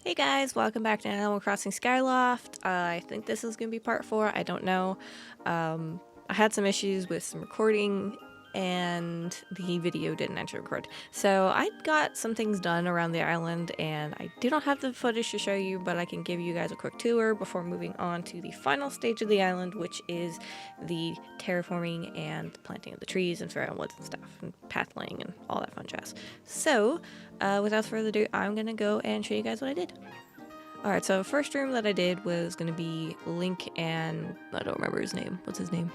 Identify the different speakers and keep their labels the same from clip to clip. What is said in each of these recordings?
Speaker 1: Hey guys, welcome back to Animal Crossing Skyloft. I think this is going to be part 4, I don't know. I had some issues with some recording and the video didn't actually record. So I got some things done around the island and I do not have the footage to show you, but I can give you guys a quick tour before moving on to the final stage of the island, which is the terraforming and planting of the trees and throwing woods and stuff, and path laying and all that fun jazz. So, without further ado, I'm gonna go and show you guys what I did. Alright, so first room that I did was gonna be Link and I don't remember his name. What's his name?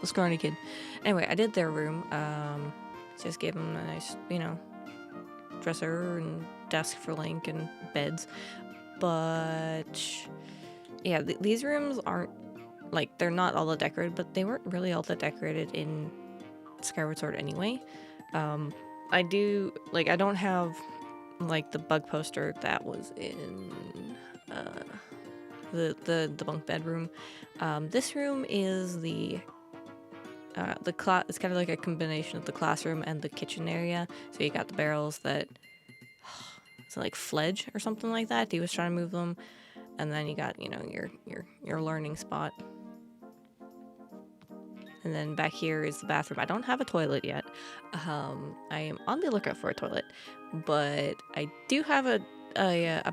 Speaker 1: The scrawny kid. Anyway, I did their room. Just gave them a nice, dresser and desk for Link and beds. But yeah, these rooms aren't like they're not all that decorated, but they weren't really all that decorated in Skyward Sword anyway. I don't have like the bug poster that was in the bunk bedroom. This room is it's kind of like a combination of the classroom and the kitchen area. So you got the barrels that it's like Fledge or something like that. He was trying to move them, and then you got your learning spot. And then back here is the bathroom. I don't have a toilet yet. I am on the lookout for a toilet, but I do have a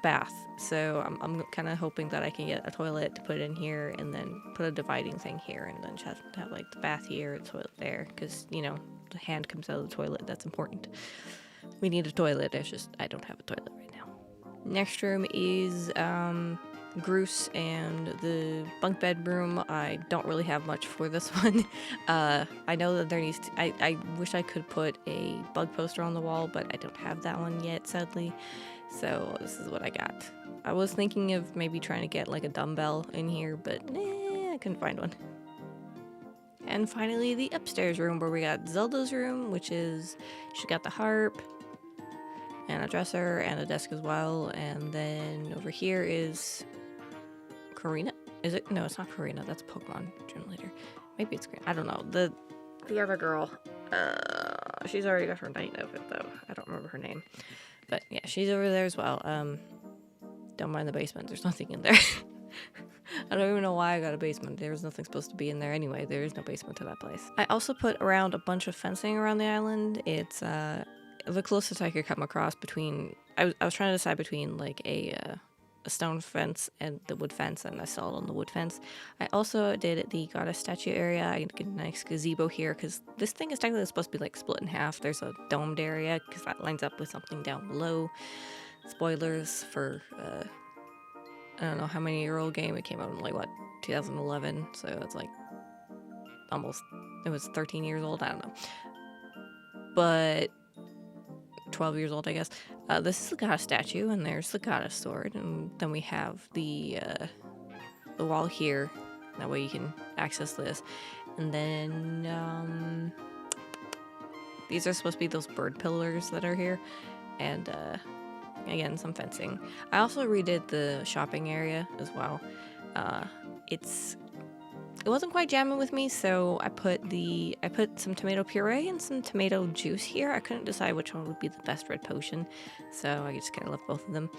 Speaker 1: bath. So I'm kind of hoping that I can get a toilet to put in here and then put a dividing thing here and then just have like the bath here and the toilet there. Because, the hand comes out of the toilet. That's important. We need a toilet. It's just I don't have a toilet right now. Next room is Groose and the bunk bed room. I don't really have much for this one. I know that there needs to, I wish I could put a bug poster on the wall, but I don't have that one yet, sadly. So this is what I got. I was thinking of maybe trying to get like a dumbbell in here, but I couldn't find one. And finally, the upstairs room where we got Zelda's room, which is, she got the harp, and a dresser, and a desk as well. And then over here is Karina. Is it? No, it's not Karina. That's a Pokemon gym leader. Maybe it's Karina. I don't know. The other girl. She's already got her night outfit though. I don't remember her name. But yeah, she's over there as well. Don't mind the basement. There's nothing in there. I don't even know why I got a basement. There was nothing supposed to be in there anyway. There is no basement to that place. I also put around a bunch of fencing around the island. It's the closest I could come across between. I was trying to decide between like a stone fence and the wood fence, and I settled on the wood fence. I also did the goddess statue area. I get a nice gazebo here because this thing is technically supposed to be like split in half. There's a domed area because that lines up with something down below. Spoilers for I don't know how many year old game. It came out in like 2011, so it's like almost, it was 13 years old. I don't know, but 12 years old, I guess. This is the goddess statue, and there's the goddess sword, and then we have the wall here. That way you can access this. And then these are supposed to be those bird pillars that are here, and again, some fencing. I also redid the shopping area as well. It wasn't quite jamming with me, so I put some tomato puree and some tomato juice here. I couldn't decide which one would be the best red potion, so I just kind of left both of them.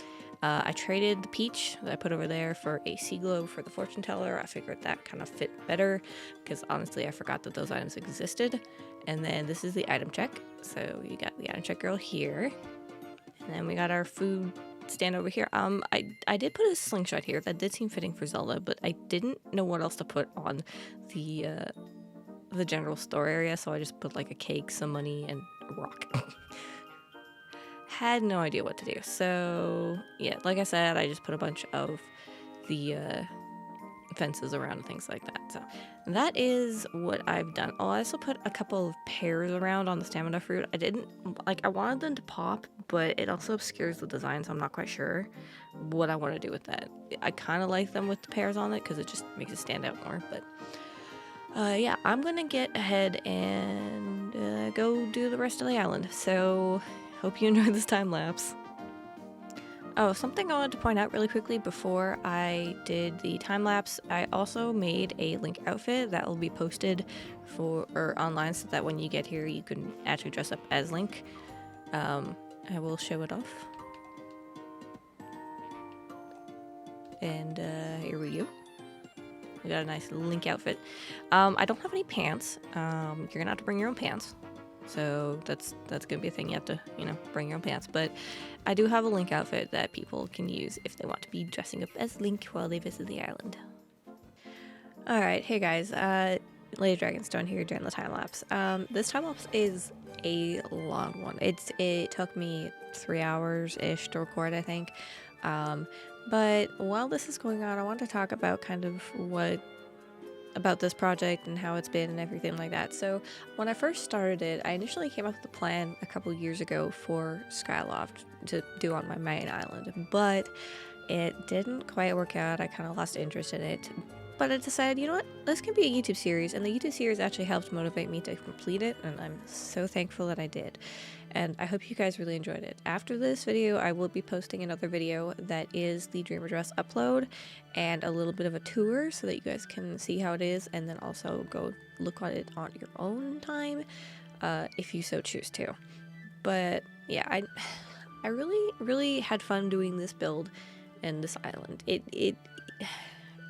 Speaker 1: I traded the peach that I put over there for a sea globe for the fortune teller. I figured that kind of fit better, because honestly I forgot that those items existed. And then this is the item check. So you got the item check girl here. And then we got our food stand over here. I did put a slingshot here. That did seem fitting for Zelda, but I didn't know what else to put on the general store area, so I just put like a cake, some money, and a rock. Had no idea what to do. So yeah, like I said, I just put a bunch of the fences around and things like that. So that is what I've done. I also put a couple of pears around on the stamina fruit. I wanted them to pop, but it also obscures the design, so I'm not quite sure what I want to do with that. I kind of like them with the pears on it because it just makes it stand out more. But yeah, I'm gonna get ahead and go do the rest of the island. So hope you enjoyed this time lapse. Oh, something I wanted to point out really quickly before I did the time lapse, I also made a Link outfit that will be posted online, so that when you get here you can actually dress up as Link. I will show it off. And here we go. We got a nice Link outfit. I don't have any pants. You're gonna have to bring your own pants. So that's gonna be a thing. You have to, bring your own pants. But I do have a Link outfit that people can use if they want to be dressing up as Link while they visit the island. Alright, hey guys, Lady Dragonstone here during the time lapse. This time lapse is a long one. It took me 3 hours-ish to record, I think. But while this is going on, I want to talk about kind of about this project and how it's been and everything like that. So when I first started it, I initially came up with a plan a couple years ago for Skyloft to do on my main island, but it didn't quite work out. I kind of lost interest in it. But I decided, you know what, this can be a YouTube series, and the YouTube series actually helped motivate me to complete it, and I'm so thankful that I did. And I hope you guys really enjoyed it. After this video, I will be posting another video that is the Dream Address upload and a little bit of a tour so that you guys can see how it is, and then also go look at it on your own time if you so choose to. But yeah, I really had fun doing this build and this island.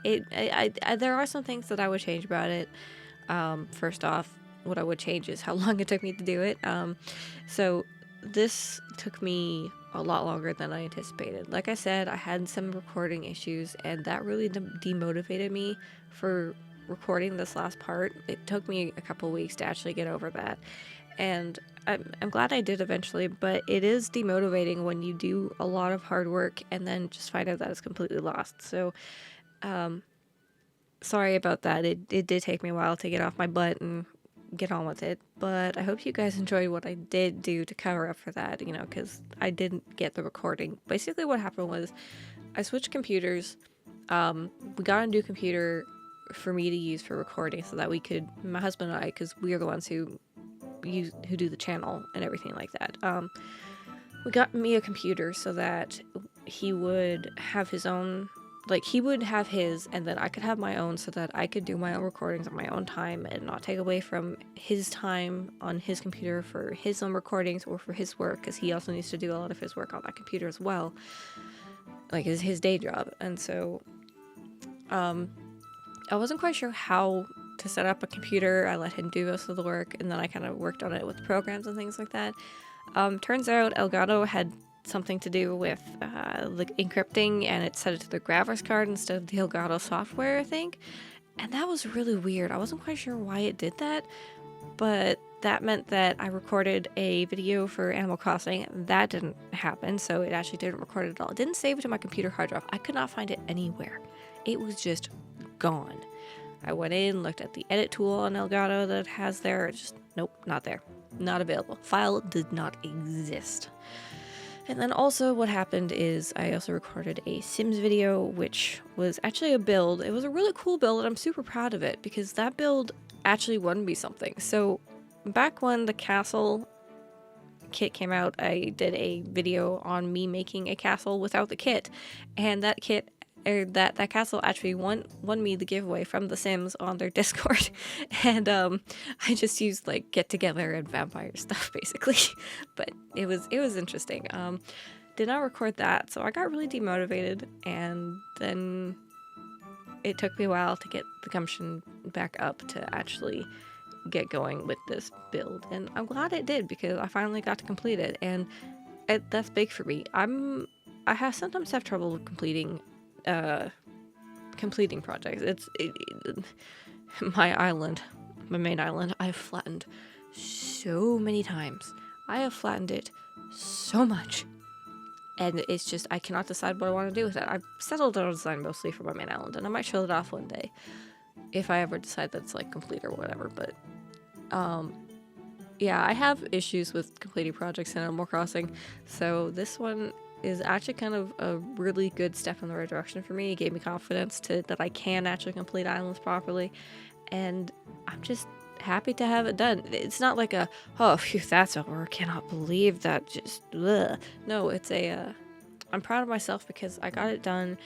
Speaker 1: There are some things that I would change about it. First off, what I would change is how long it took me to do it. So this took me a lot longer than I anticipated. Like I said, I had some recording issues, and that really demotivated me for recording this last part. It took me a couple weeks to actually get over that. And I'm glad I did eventually, but it is demotivating when you do a lot of hard work and then just find out that it's completely lost. So sorry about that. It did take me a while to get off my butt and get on with it, but I hope you guys enjoyed what I did do to cover up for that, because I didn't get the recording. Basically what happened was I switched computers. We got a new computer for me to use for recording so that we could, my husband and I, because we are the ones who do the channel and everything like that. We got me a computer so that he would have his own, he would have his, and then I could have my own so that I could do my own recordings on my own time and not take away from his time on his computer for his own recordings or for his work, because he also needs to do a lot of his work on that computer as well, like his day job. And so I wasn't quite sure how to set up a computer. I let him do most of the work, and then I kind of worked on it with programs and things like that. Turns out Elgato had something to do with encrypting, and it set it to the graphics card instead of the Elgato software, I think. And that was really weird. I wasn't quite sure why it did that, but that meant that I recorded a video for Animal Crossing. That didn't happen, so it actually didn't record it at all. It didn't save it to my computer hard drive. I could not find it anywhere. It was just gone. I went in, looked at the edit tool on Elgato that it has there. It's just, nope, not there. Not available. File did not exist. And then also what happened is I also recorded a Sims video, which was actually a build. It was a really cool build, and I'm super proud of it because that build actually won me something. So back when the castle kit came out, I did a video on me making a castle without the kit, and that kit, that castle actually won me the giveaway from The Sims on their Discord. And I just used get together and vampire stuff basically. But it was interesting. Did not record that, so I got really demotivated, and then it took me a while to get the gumption back up to actually get going with this build. And I'm glad it did, because I finally got to complete it, and that's big for me. I sometimes have trouble with completing projects. My island, my main island, I've flattened so many times. I have flattened it so much, and it's just, I cannot decide what I want to do with it. I've settled on a design mostly for my main island, and I might show it off one day if I ever decide that it's complete or whatever. But yeah, I have issues with completing projects in Animal Crossing, so this one is actually kind of a really good step in the right direction for me. It gave me confidence that I can actually complete islands properly, and I'm just happy to have it done. It's not like a, oh, phew, that's over, cannot believe that, just ugh. No, it's I'm proud of myself because I got it done,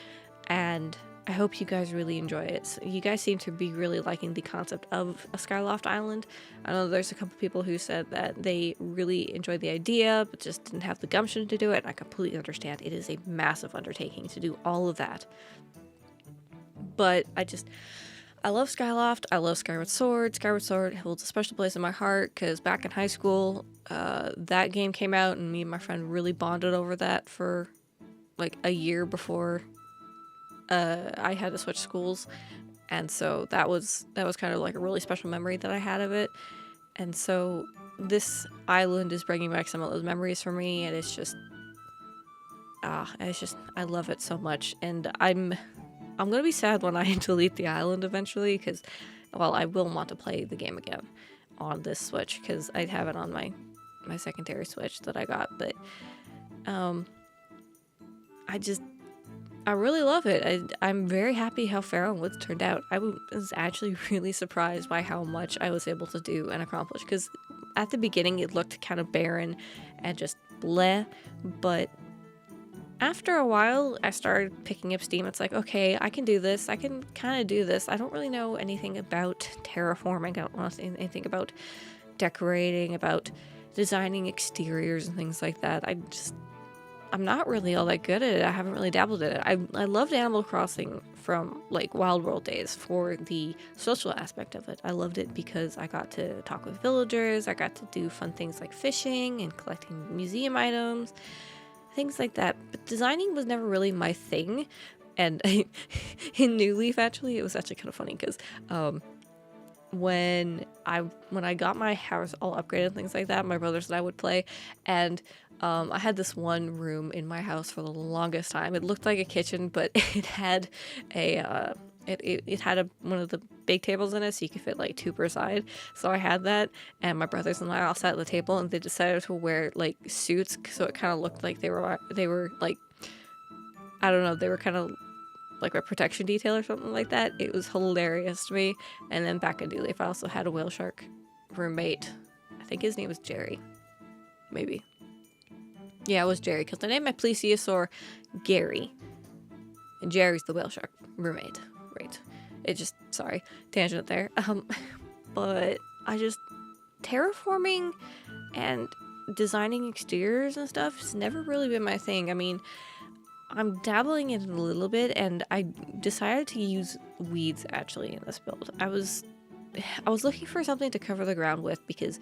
Speaker 1: and I hope you guys really enjoy it. So you guys seem to be really liking the concept of a Skyloft island. I know there's a couple people who said that they really enjoyed the idea, but just didn't have the gumption to do it. And I completely understand. It is a massive undertaking to do all of that. But I love Skyloft. I love Skyward Sword. Skyward Sword holds a special place in my heart because back in high school, that game came out and me and my friend really bonded over that for like a year before I had to switch schools. And so that was kind of like a really special memory that I had of it. And so this island is bringing back some of those memories for me, and it's just I love it so much. And I'm gonna be sad when I delete the island eventually, because, well, I will want to play the game again on this Switch, because I have it on my secondary Switch that I got. But I really love it. I'm very happy how Faron Woods turned out. I was actually really surprised by how much I was able to do and accomplish, because at the beginning it looked kind of barren and just bleh, but after a while, I started picking up steam. It's like, okay, I can do this. I can kind of do this. I don't really know anything about terraforming. I don't know anything about decorating, about designing exteriors and things like that. I'm not really all that good at it. I haven't really dabbled in it. I loved Animal Crossing from like Wild World days for the social aspect of it. I loved it because I got to talk with villagers. I got to do fun things like fishing and collecting museum items, things like that. But designing was never really my thing. And in New Leaf, actually, it was actually kind of funny because when I got my house all upgraded and things like that, my brothers and I would play, and I had this one room in my house for the longest time. It looked like a kitchen, but it had it had one of the big tables in it, so you could fit like two per side. So I had that, and my brothers and I all sat at the table, and they decided to wear like suits, so it kind of looked like they were like, I don't know, they were kind of like a protection detail or something like that. It was hilarious to me. And then back in New Leaf, I also had a whale shark roommate. I think his name was Jerry, maybe. Yeah, it was Jerry, because I named my plesiosaur Gary, and Jerry's the whale shark roommate. Right. It just, sorry, tangent there. But terraforming and designing exteriors and stuff has never really been my thing. I mean, I'm dabbling in it a little bit, and I decided to use weeds actually in this build. I was looking for something to cover the ground with, because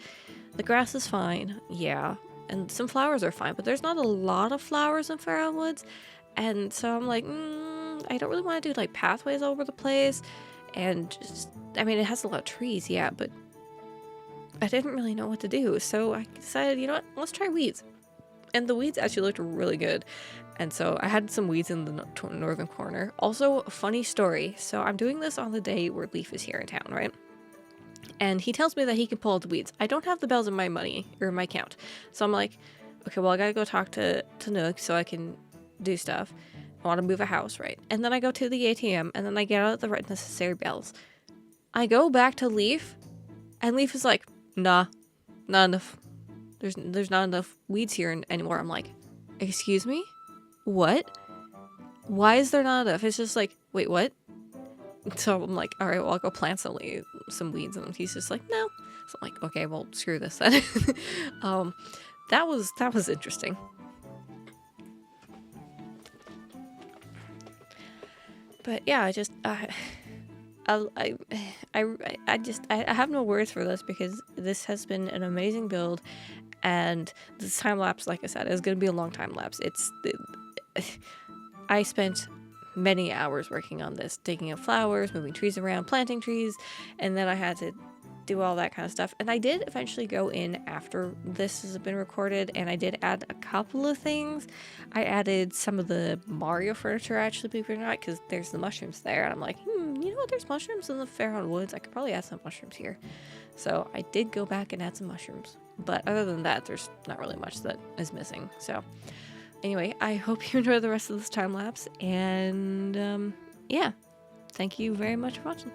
Speaker 1: the grass is fine, yeah, and some flowers are fine, but there's not a lot of flowers in Faron Woods, and so I'm like, I don't really want to do like pathways all over the place, and just, I mean, it has a lot of trees, yeah, but I didn't really know what to do, so I decided, you know what, let's try weeds. And the weeds actually looked really good. And so I had some weeds in the northern corner. Also, funny story. So I'm doing this on the day where Leaf is here in town, right? And he tells me that he can pull out the weeds. I don't have the bells in my money or in my account. So I'm like, okay, well, I gotta go talk to Nook so I can do stuff. I want to move a house, right? And then I go to the ATM, and then I get out the right necessary bells. I go back to Leaf, and Leaf is like, nah, not enough. There's not enough weeds here anymore. I'm like, excuse me? What? Why is there not enough? It's just like, wait, what? So I'm like, all right, well, I'll go plant some weeds. And he's just like, no. So I'm like, okay, well, screw this then. That was interesting. But yeah, I have no words for this, because this has been an amazing build, and this time lapse, like I said, is going to be a long time lapse. I spent many hours working on this, digging up flowers, moving trees around, planting trees, and then I had to do all that kind of stuff. And I did eventually go in after this has been recorded, and I did add a couple of things. I added some of the Mario furniture, actually, believe it or not, because there's the mushrooms there, and I'm like, you know what, there's mushrooms in the Faron Woods. I could probably add some mushrooms here. So I did go back and add some mushrooms. But other than that, there's not really much that is missing. So anyway, I hope you enjoy the rest of this time lapse, and yeah, thank you very much for watching.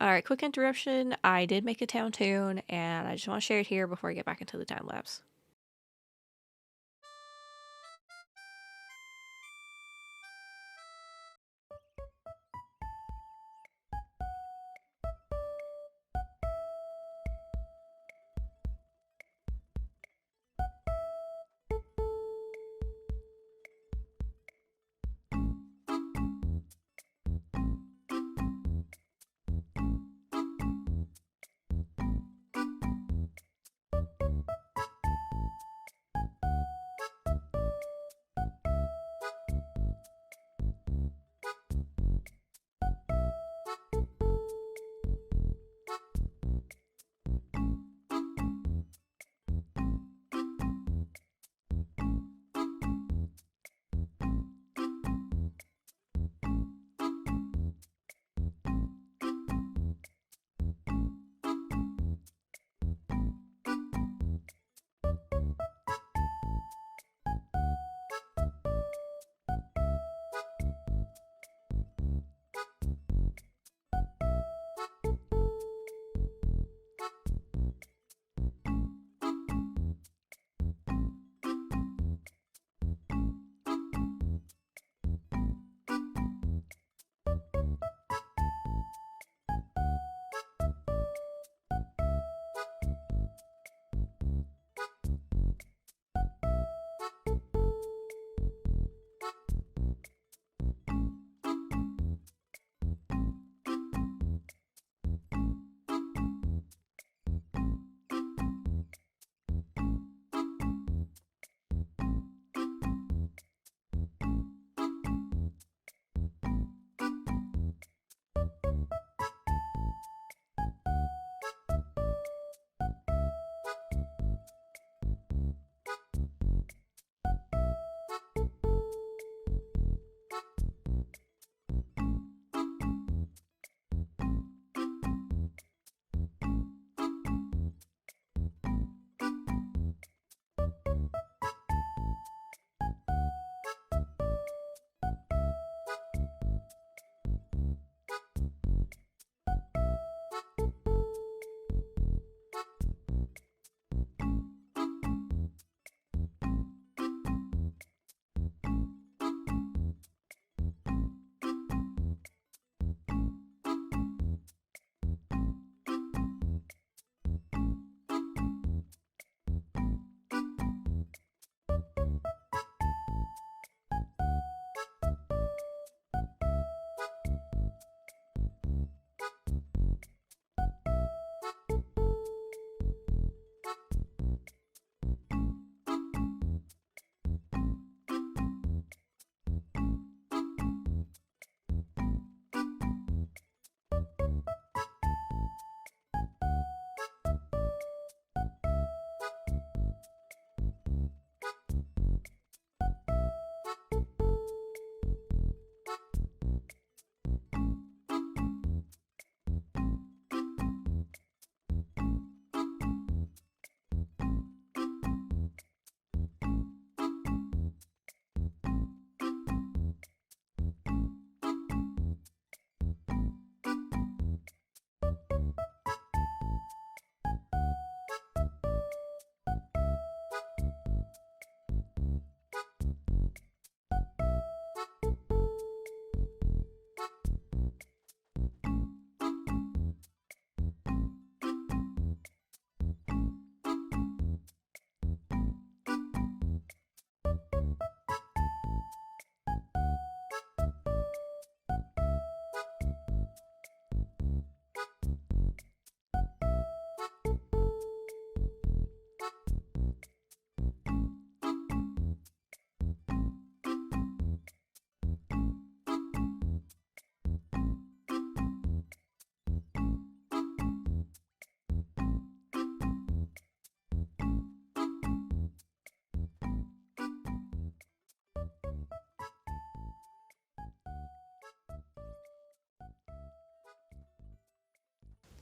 Speaker 1: Alright, quick interruption. I did make a town tune, and I just want to share it here before I get back into the time lapse.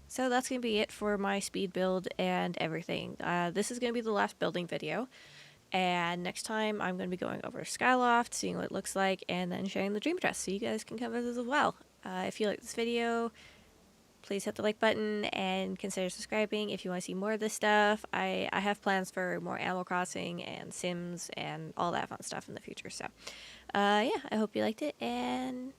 Speaker 1: So that's going to be it for my speed build and everything. This is going to be the last building video. And next time I'm going to be going over Skyloft, seeing what it looks like, and then sharing the dream address so you guys can come visit as well. If you like this video, please hit the like button and consider subscribing if you want to see more of this stuff. I have plans for more Animal Crossing and Sims and all that fun stuff in the future. So, yeah, I hope you liked it, and